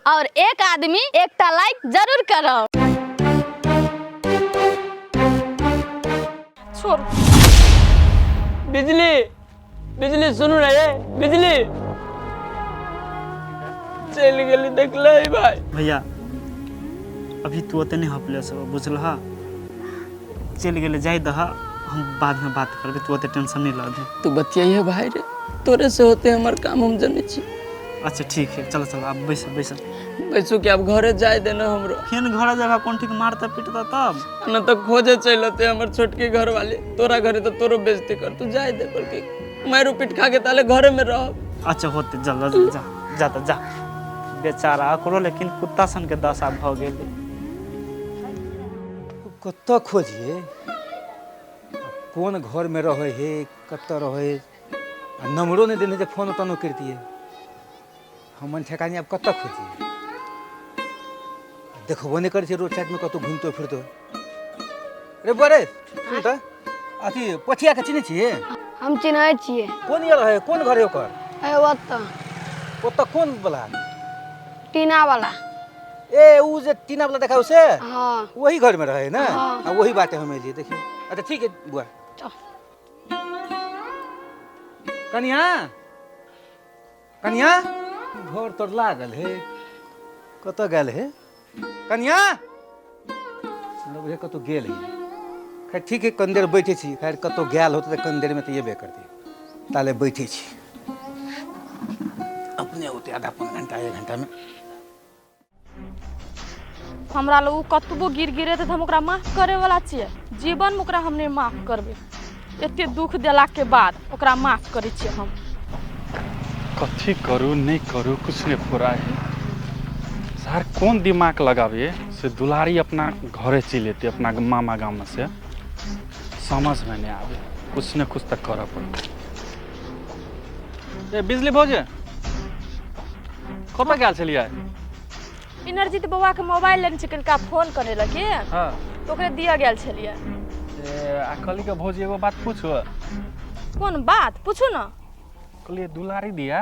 और एक आदमी एक लाइक जरूर करो। छोड़ बिजली बिजली सुनू रे बिजली चल गेली देखल भाई। भैया अभी तू ओते नहीं हपले सब बुझल हा चल गेले जाई दहा हम बाद में बात करबे तू ओते टेंशन नहीं ला दे। तू बतियाइए भाई रे तोरे से होते हमार काम हम जाने छी। अच्छा ठीक है चलो चलो आप बैस बैस बैसो कि अब घरे जाए देना हमरो फिर घर जगह कौन ठीक मारता पीटता तब न तो खोजे चलते हमर छोटकी घर वाले तोरा घरे तो तोरो बेइज्जती कर तू जाए दे बोल के मारू पीट खा के ताले घरे में रह। अच्छा होते जल्दी जा जा जा बेचारा करो लेकिन कुत्ता सन के दशा भ गेल। कत खोजिए कौन घर में रहे है कत रहे नंबरो नहीं देने फोन तनो करती है हम ठेकानी अब कत खोजिए देखो नहीं करे रोड साइड में कत घूमते फिरते रे बड़े सुन तो अथी पछिया के चिन्ह छिए हम चिन्है छिए। कौन ये रहे कौन घर है ओकर ओत कौन वाला टीना वाला ए उ जे टीना वाला देखा उसे हाँ वही घर में रहे ना हाँ। वही बात है हमें जी देखिए। अच्छा ठीक है बुआ कनिया कनिया घर तोर लागल है कत गेल है कनिया लगे कत गेल है खैर ठीक है कनी देर बैठे छी खैर कत गेल होते तो कनी देर में तो ये करती ताले बैठे छी अपने होते आधा पौन घंटा 1 घंटा में। हमरा लोग कतबो गिर गिरे तो हम ओकरा माफ करे वाला छिए जीवन में ओकरा हमने माफ करबे एते दुख देला के बाद ओकरा माफ करे छिए हम। कथी करूँ नहीं करूँ कुछ नहीं पूरा है सर कौन दिमाग लगावे से दुलारी अपना घरे चलेते अपना मामा गाँव से समझ में नहीं आवे कुछ न कुछ तक कर पड़े। बिजली भौजे कब गया चलिए इनरजीत बउआ के मोबाइल लेने छिकल का फोन करे लगे हाँ तो ओकरे दिया गेल छलिए। कहली के भौजी एगो बात पूछो कौन बात पूछू ना। कहलिए दुलारी दिया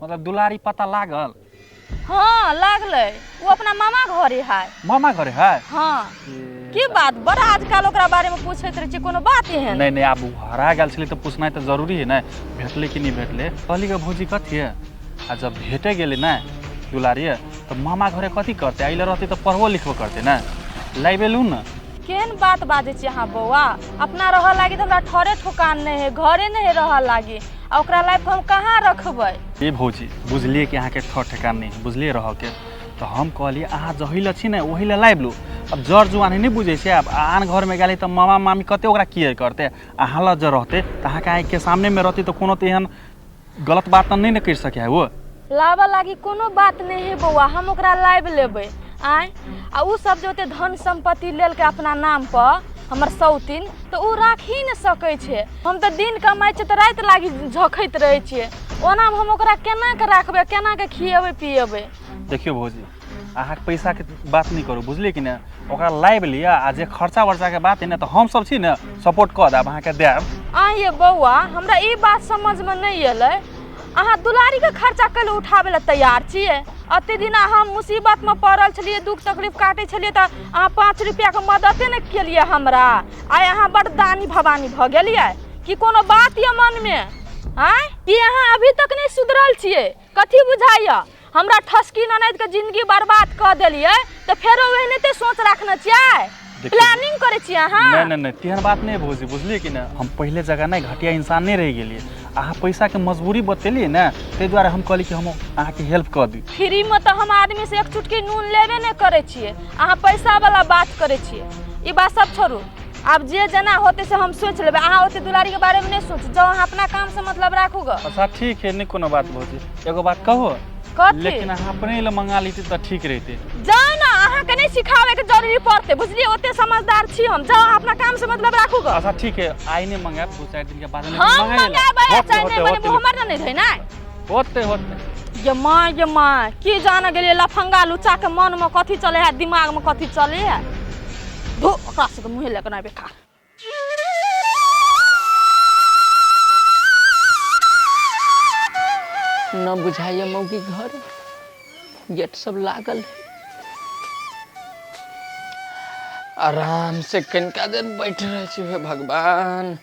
मतलब दुलारी पता लागल हाँ लागले वो अपना मामा घरे है। मामा घरे है हाँ की बात बड़ा आजकल ओकरा बारे में पूछत रहे छी कोनो बात है नहीं नहीं अब हरा गल छली तो पूछना तो जरूरी है ना भेटले कि नहीं भेटले। कहली के भौजी कथी है आ जब भेटे गेले ना दुलारी तो मामा घरे कथी करते आइले रहते तो पढ़बो लिखबो करते ना लाइबे लू ना। केन बात बाजे छी अहाँ बउआ अपना रह लागी तो हमरा ठोरे ठोकान नहीं है घरे नहीं रह लागी आ ओकरा लाइफ हम कहाँ रखबै। ये भौजी बुझलिए कि अहाँ के ठोर ठेकान नहीं बुझलिए रह के तो हम कहलिए अहाँ जही छी ना वही लाइब लू। अब जर जुआन नहीं बुझे से अब आन घर में गए तो मामा मामी कते ओकरा केयर करते अहाँ ल जर रहते तो अहाँ के के सामने में रहती तो कोनो तेहन गलत बात नहीं न कर सके है वो लावा लागी कोनो बात नहीं है बउआ हम ओकरा लाइब लेबै आय आ उ सब जो धन संपत्ति लेल के अपना नाम पर हमर सौतीन तो उ राख ही न सकै छे। हम तो दिन कमाई छे तो रात लागी झखैत रहे छे ओना हम ओकरा केना के राखबे केना के खियेबै पियेबै। देखियो भौजी अहाँ पैसा के बात नहीं करू बुझलिए कि ना ओकरा लाइब लिया आ जे खर्चा वर्चा के बात है ना तो हम सब छी ना सपोर्ट कर देब अहाँ के देब। आइए बउआ हमरा ई बात समझ में नहीं एलै अहाँ दुलारी के खर्चा कल उठाबे ला तैयार छिए। अते दिन हम मुसीबत में पड़ल छलिए दुख तकलीफ काटे छलिए तो अहाँ 5 रुपया के मददे नहीं केलिए हमरा आय अहाँ बड़ दानी भवानी भ गेलिए कि कोनो बात ये मन में आय कि अहाँ अभी तक नहीं सुधरल छिए कथी बुझाइया हमरा ठसकी ननद के जिंदगी बर्बाद कर देलिए तो फेरो ओहने ते सोच रखना चाहिए प्लानिंग करे छी अहाँ। नहीं नहीं तेहन बात नहीं भौजी बुझलिए कि ना हम पहले जगह नहीं घटिया इंसान नहीं रह गेलिए अहाँ पैसा के मजबूरी बतेलिए ना ते द्वारा हम कहली कि हम अहाँ के हेल्प कर दी। फ्री में तो हम आदमी से एक चुटकी नून लेबे नहीं करे छिए अहाँ पैसा वाला बात करे छिए ई बात सब छोड़ू अब जे जना होते से हम सोच लेबे अहाँ होते दुलारी के बारे में नहीं सोच जाओ अहाँ अपना काम से मतलब राखूगा। अच्छा ठीक है नहीं कोनो बात भौजी एगो बात कहो लेकिन अहाँ अपने ले मंगा लीती तो ठीक रहते। जाओ ना अहाँ के नहीं सिखावे के जरूरी पड़ते बुझलिए ओते समझदार छी हम जाओ अपना काम से मतलब राखूगा। अच्छा ठीक है आई नहीं मंगा 2-4 दिन के बाद हम मंगाबे चाहे नहीं मने हमर नहीं धै ना होते होते ये मां की जान गेलिए लफंगा लुचा के मन में कथी चले है दिमाग में कथी चले है धो ओकरा से मुंह लेके ना बेकार। न बुझाइए मौगी घर गेट सब लागल है। आराम से कनिका देर बैठ रहे छी। हे भगवान,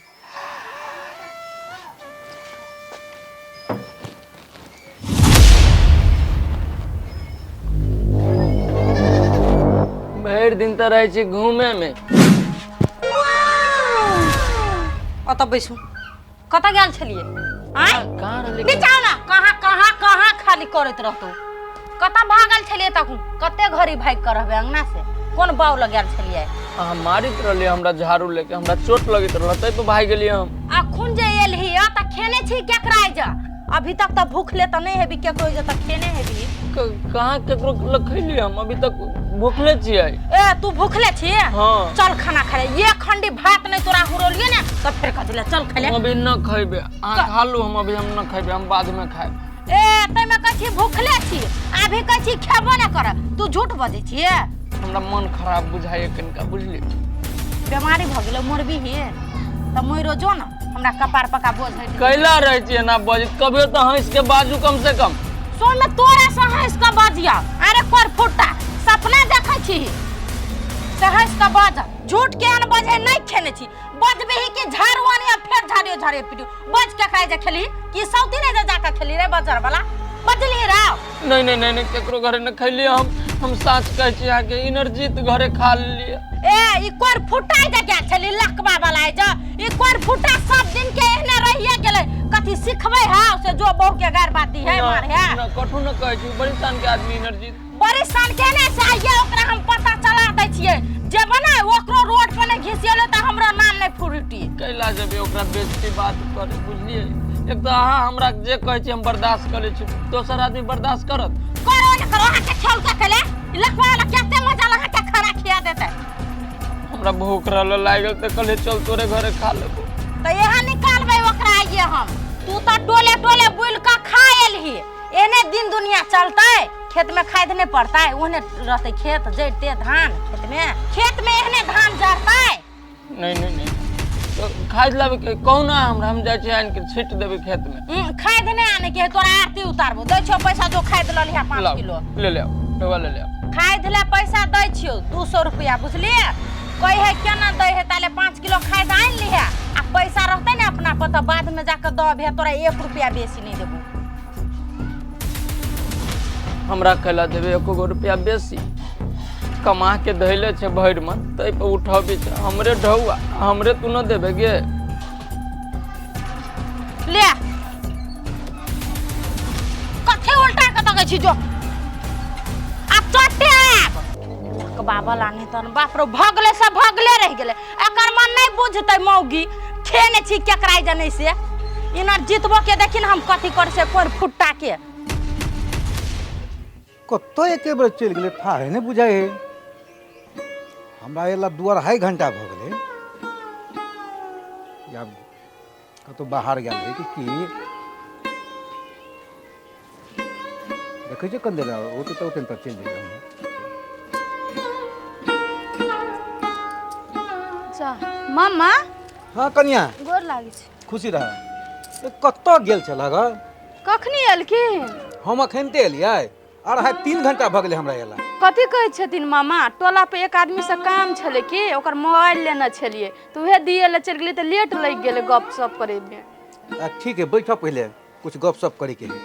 भर दिन तो रहे छी घूमे में। अत बैसू, कतऽ गेल छलिए? आय कहाँ रहले? नीचाओ ना, कहाँ खाली करत रहतो? कतऽ भागल छलिए तखू? कते घड़ी भाग कर रहबे अंगना से? कोन बाव लग गेल छलिए? अहाँ मारित रहलिए हमरा झाड़ू लेके, हमरा चोट लगित रहल तै पे भाग गेलिए हम। अखुन जे एलही त खेने छी केकरा जा? अभी तक त भूखले त नहीं हेबी, केकरो जे त खेने हेबी। कहाँ केकरो लग खैली हम? अभी तक भूखले छियै। ए तू भूखले छी? हाँ। चल खाना खा ले। ये खंडी भात नहीं तोरा हुरोलिए ना त फिर कथि ले चल खा ले। अभी न खैबे, अहाँ खा लो, हम अभी हम न खैबे, हम बाद में खाएब। ए तै में कछि भूखले छी, अभी कछि खेबो न कर। तू झूठ बजै छी। हमरा मन खराब बुझाइए कनिका, बुझली? बीमारी भ गेलै, मोरबी ही त मोइरो जो न, हमरा कपार पका बोझ है। कैला रहे छियै ना बजित, कभियो तो हंस के बाजू कम से कम। सुन में तोरा से हंस के बजिया। अरे कर फुट्टा, सपना देखै छी से हंस के बज। झूठ केहन बजे नहीं खेने छी। बजबे ही कि झाड़ुआनी आ फिर झाड़ियो पिटियो। बज के खाइ जे खेली कि सौती ने जाके खेली रे बजर वाला? बजली राव? नहीं केकरो घरे न खैली हम साच कहै छी अहाँ के, इनरजीत घरे खा लिए। ए ई कोर फुटाई जे गेल छली लकबा वाला है जा। ई कोर फुटा सब दिन के एहने रहिए गेलै। कथि सिखबै हा से जो बहू के गार बाती है मार है। न कठु न कहै छी, बड़ी शान के आदमी इनरजीत। बड़ी शान के ने से आइए ओकरा हम पता चला दै छियै। जे बना ओकरो रोड पर ने घिसिएले त हमरा नाम नहीं फुरटी। कैला जबे ओकरा बेइज्जती बात करे, बुझलिए? एक तो अहाँ हमरा जे कहै छी हम बर्दाश्त करै छी, दोसर आदमी बर्दाश्त करत? करो न करो, आके खेल के खेले। लखवा वाला केते मजा लगा के खाना खिया देते। हमरा भूख रहल लागल त कहले चल तोरे घरे खा लेबो। त यहाँ निकालबै ओकरा आइए हम। तू त टोले टोले बुल के खा एलही। एने दिन दुनिया चलतै, खेत में खाद नहीं पड़ता है। ओने रहते खेत जड़ते धान, खेत में एहने धान जड़तै। नहीं तो खाद लाबे के कौन हमरा, हम जाय छी आन के छीट देबे खेत में। खाद नहीं आने के तोरा आरती उतारबो। दै छो पैसा जो खाद ल लिया 5 किलो। ले ले डोवा ले ले। खाद ले पैसा दै छियो 200 रुपया, बुझलिए? कहे है केना दै है ताले 5 किलो खाद आन लिहे आ पैसा रहते ने अपना पता बाद में जाके दबे तोरा 1 रुपया बेसी नहीं देबो। हमरा कैला देबे 1 रुपया बेसी? कमा के धैले छे भैर मन, तै पे उठाबी छे हमरे ढौआ, हमरे तू न देबे गे। ले कथे उल्टा के तकै छी जो। आ चटे बाबा लाने तन बाप रे भगले रह गेले। एकर मन नहीं बुझतै मौगी। खेने छी केकरा जने से इना जितबो के देखिन हम कथि कर से पर फुट्टा के। कतो एके बेर चल गेले, ठाढ़े नहीं बुझाए है। हमरा एला 2-2.5 घंटा भ गेले। या कतो बाहर गेल है कि देखे छे कंदे ला ओ तो तेन पर चल गेल। अच्छा मामा हाँ कन्या, गोर लागे छै। खुशी रह। कतो गेल छला ग? कखनी एलखिन? हम अखनते एलियै। 2.5-3 घंटा भ गेले हमरा एला। कथी कहै छथिन मामा? टोला पे एक आदमी से काम छले कि ओकर मोबाइल लेना छलिए तो उहे दिए ले चल गेली त लेट लग गेले गप सप करे में। ठीक है, बैठो पहले कुछ गप सप करे के है।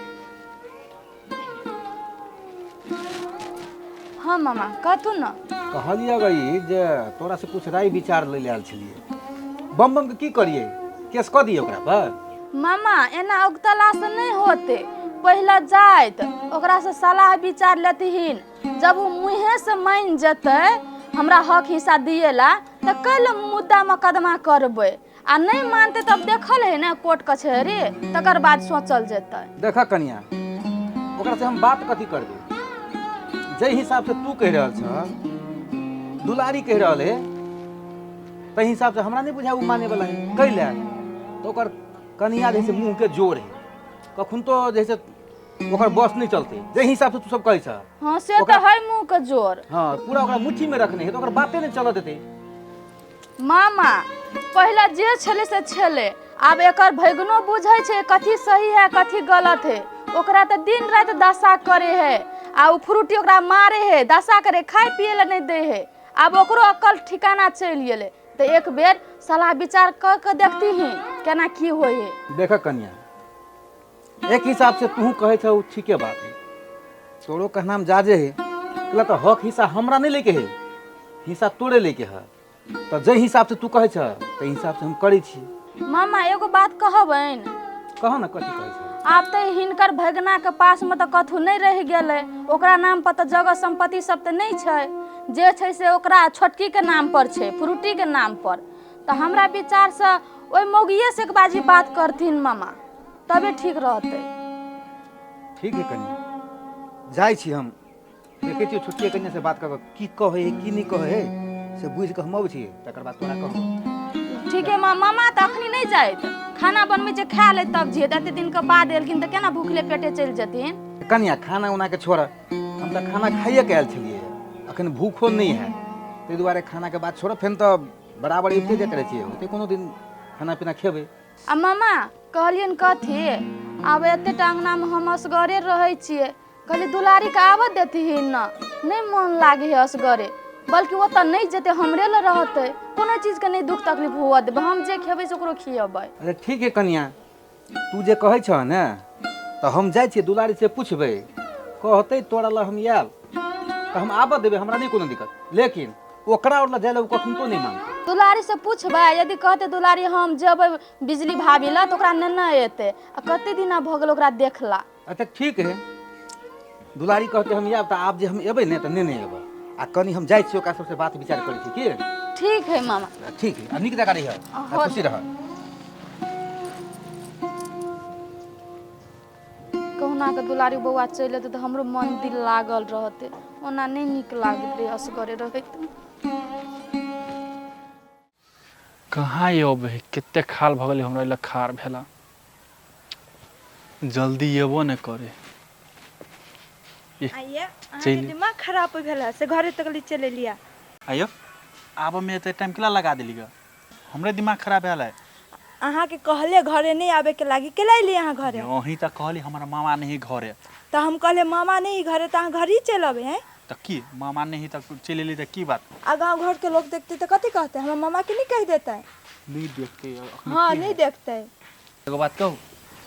हाँ मामा कहतू न। कहलिए गई जे तोरा से कुछ राय विचार ले आयल छलिए। बम के की करिए? केस क दिए ओकरा पर? मामा एना उगतला से नहीं होते। पहला जाइत ओकरा से सलाह विचार लेतिहिन। जब वो मुँहे से मान जते हमरा हक हिस्सा दिएला तो कल मुद्दा मुकदमा करबे। आ नहीं मानते तब देखल है ना कोर्ट कचहरी, तकर बाद सोचल जेतै। देखा कन्या, ओकरा से हम बात कथी करबे? जे हिसाब से तू कह रहल छ, दुलारी कह रहल है, तै हिसाब से हमरा नहीं बुझा उ माने वाला है। कैले तो ओकर कन्या जैसे मुंह के जोर है, कखुन तो जैसे ओकर बस नहीं चलते। जे हिसाब से तू सब कहै छ। हाँ से तो है मुंह के जोर। हाँ पूरा ओकरा मुट्ठी में रखने है तो ओकर बाते नहीं चलत देते। मामा पहला जे छले से छले, अब एकर भैगनो बुझै छै कथी सही है कथी गलत है। ओकरा तो दिन रात दशा करे है। आ उ फ्रूटी ओकरा मारे है, दशा करे, खाए पिए ला नहीं दे है। अब ओकरो अकल ठिकाना चल गेले, तो एक बेर सलाह विचार कर के देखती हैं केना की होय है। देख कन्या, एक हिसाब से तू कहे छ उ ठीके बात है, तोरो कहना में जाजे है, कहला तो हक हिस्सा हमरा नहीं लेके है, हिस्सा तोरे लेके है। तो जे हिसाब से तू कहे छ ते हिसाब से हम करै छी। मामा एगो बात कहबैन, कह ना कथी कहे छ। आप तो हिनकर भगना के पास में तो कथू नहीं रह गेले, ओकरा नाम पर तो जगह संपत्ति सब तो नहीं छै, जे छै से ओकरा छोटकी के नाम पर छै, फ्रूटी के नाम पर। तो हमरा विचार से ओइ मौगिये से एक बाजी बात करथिन मामा, तबे ठीक रहते। ठीक है कन्या, जाय छी हम, देखे छी छोटकी कन्या से बात कर की कहे है की नहीं कहे है से बुझ के हम आबै छी, तकर बाद तोरा कहब। ठीक है मामा तो अखनी नहीं जाए, खाना बनबै छै खा ले तब जे, एते दिन के बाद एलखिन तो केना भूखले पेटे चल जथिन। कन्या खाना उना के छोड़, हम तो खाना खाइए के आयल छलिए, अखन भूखो नहीं है, ताहि दुआरे खाना के बाद छोड़, फेन तो बराबर उठे जे करे छिए, ओते कोनो दिन खाना पीना खेबै। आ मामा कहलियन कथी, आब एते टांगना में हम असगरे रहे छिए, कहली दुलारी के आबत देथिन न, नहीं मन लागे है असगरे, बल्कि वो तो नहीं जेते हमरे ल रहते, कोनो चीज के नहीं दुख तकलीफ हुआ देबे, हम जे खेबै से ओकरो खियबै। अरे ठीक है कन्या, तू जे कहै छ ने तो हम जाय छिए दुलारी से पूछबै, कहते तोरा ला हम आयल तो हम आबऽ देबै, हमरा नहीं कोनो दिक्कत, लेकिन ओकरा और ला जाय ला कखन तो नहीं मानते। दुलारी से पूछबै, यदि कहते दुलारी हम जेबै बिजली भाभी ला तो ओकरा नेना एते, आ कते दिना भ गेल ओकरा देखला। अच्छा ठीक है, दुलारी कहते हम आयब, तो आप जे हम एबै ने तो नेने एबै, आ कनी हम जाय छी ओकरा सबसे बात विचार करै छी की। ठीक है मामा। ठीक है, आ नीक जगह रही है, खुशी रह। कहुना के दुलारी बौआ चल अते तो हमरो मन दिल लागल रहते, ओना नहीं निक लागत रे असगरे रहत। कहाँ अब कते खाल भ गेलै हमरा लग खार भेला, जल्दी एबो न करे। आइए अहाँके दिमाग खराब भेल से घरे तक चले लिया। आयो आब में एते टाइम केला लगा देली ग, हमरे दिमाग खराब भेल है। अहाँके कहले घरे नहीं आवे के लागी के लाइली अहाँ घरे। वही त कहली हमारा मामा नहीं घरे, तो हम कहले मामा नहीं घरे तो अहाँ घर ही चल अबे हैं। त की मामा नहीं त चले ली त की बात। आ गाँव घर के लोग देखते तो कथी कहते हैं, हमारे मामा के नहीं कह देता है। नहीं देखते। हाँ नहीं देखते है। एगो बात कहू,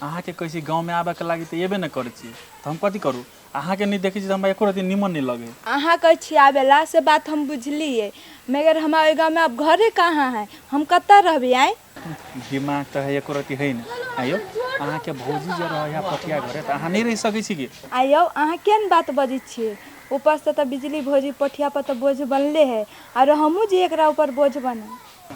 अहाँ के कैसे गांव में आबे के लागी त एबे न करे छी, त हम कथी करू। अहाँ के नहीं देखे छी त हमरा एको रति निमन नहीं लगे। अहाँ कह छी आवेला से बात हम बुझलिए, मगर हमारे गाँव में अब घरे कहाँ है, हम कत्ता रहबे आए। दिमाग त है एको रति है न। आयो अहाँ के भौजी जे रह या पटिया घरे त अहाँ नहीं रह सकै छी की। आयो अहाँ केन बात बजै छिए, ऊपर से तो बिजली भौजी पठिया पर तो बोझ बनले है, और हमू जी एकरा ऊपर बोझ बने।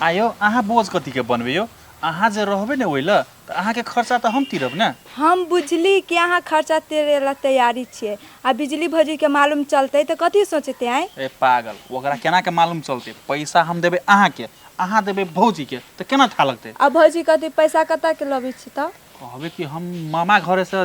आयो अहाँ बोझ कथी के बनबे यो, अहाँ जे रहबे ने ओइला त अहाँ के खर्चा त हम तिरब न। हम बुझली कि अहाँ खर्चा तेरे ला तैयारी छिए, आ बिजली भौजी के मालूम चलते तो कथी सोचते आए। ए पागल, ओकरा केना के मालूम चलते, पैसा हम देबे अहाँ के, अहाँ देबे भौजी के, त केना था लगते। अब भौजी कथी पैसा कता के लबे छी त कहबे कि हम मामा घरे से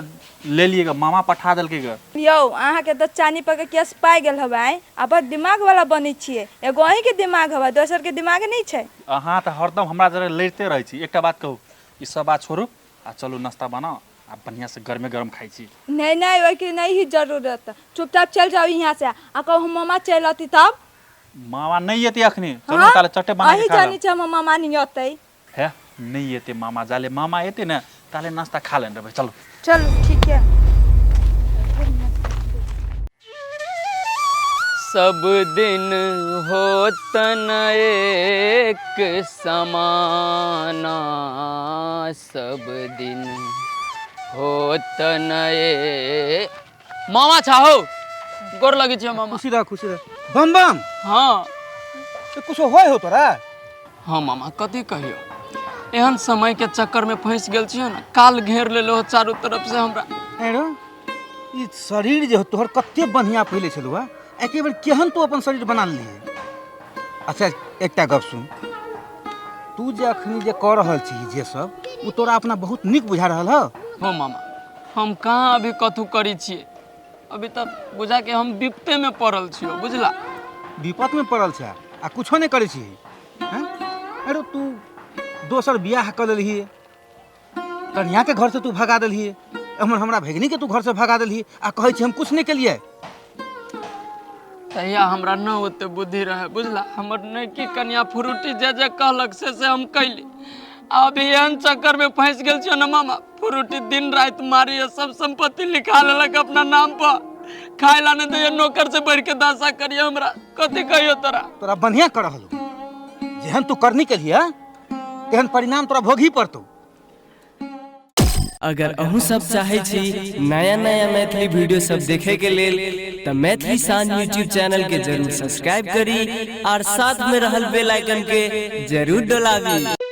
ले लिए ग, मामा पठा देलके ग। यौ अहाँ के तो चानी पर के केस पाइ गेल हवाई, अब दिमाग वाला बनी छिए, एगो अहीं के दिमाग हवा, दोसर के दिमाग नहीं छै। अहाँ त हरदम हमरा जरे लड़ते रहै छी। एकटा बात कहू, ई सब बात छोड़ू आ चलू नाश्ता बनाओ, आ बढ़िया से गरमे गरम खाई छी। नहीं नहीं ओई की नहीं ही जरूरत, चुपचाप चल जाओ यहाँ से, आ कहू हम मामा चल आती तब। मामा नहीं एते अखनी, चलो ताले चट्टे बना के अहीं खा जानी छ हम मामा नहीं आते है। नहीं एते मामा, जाले मामा एते न ताले नाश्ता खा लेन रे भाई। चलो चलो ठीक है। सब दिन होत न एक समाना, सब दिन होत न एक। मामा चाहो गोर लगी छे मामा। खुशी रह खुशी रह। बम बम। हाँ तो कुछ होय हो तोरा। हाँ मामा कथी कहियो, एहन समय के चक्कर में फंस गेल छियो ना, काल घेर लेलो चारों तरफ से हमरा। एरो ई शरीर जे तोहर कते बढ़िया पहिले छलुआ, एके बेर केहन तू अपन शरीर बना लिए। अच्छा एकटा गप सुन, तू जे अखनी जे कर रहल छी जे सब, उ तोरा अपना बहुत निक बुझा रहल ह। हो मामा, हम कहाँ अभी कथू करी छिए, अभी तक बुझा के हम विपते में पड़ल छियो, बुझला। विपत में पड़ल छ आ कुछो नहीं करे छी हैं। अरे तू दोसर बियाह कर लेलही, कन्या के घर से तू भगा देलही, हमर हमरा भगनी के तू घर से भगा देलही, आ कहै छी हम कुछ नहीं केलिए। तहिया हमरा न ओते बुद्धि रहे बुझला। हमर नैकी कन्या फ्रूटी जे जे कहलक से हम कैली। अभी एहन चक्कर में फंस गेल छियो न मामा, फ्रूटी दिन रात मारी सब संपत्ति लिखा लेलक अपना नाम पर। खाए ला नहीं दैए, नौकर से बढ़ के दासा करिए हमरा। कथी कहियो तोरा? तोरा बढ़िया कर रहलो, जेहन तू करनी के लिए तेहन परिणाम तोरा भोगी पड़तो। अगर अहूँ सब चाहे छी नया नया मैथिली वीडियो सब देखे के लेल तो मैथिली साँझ यूट्यूब चैनल के जरूर सब्सक्राइब करी और साथ में रहल बेल आइकन के जरूर दबावी।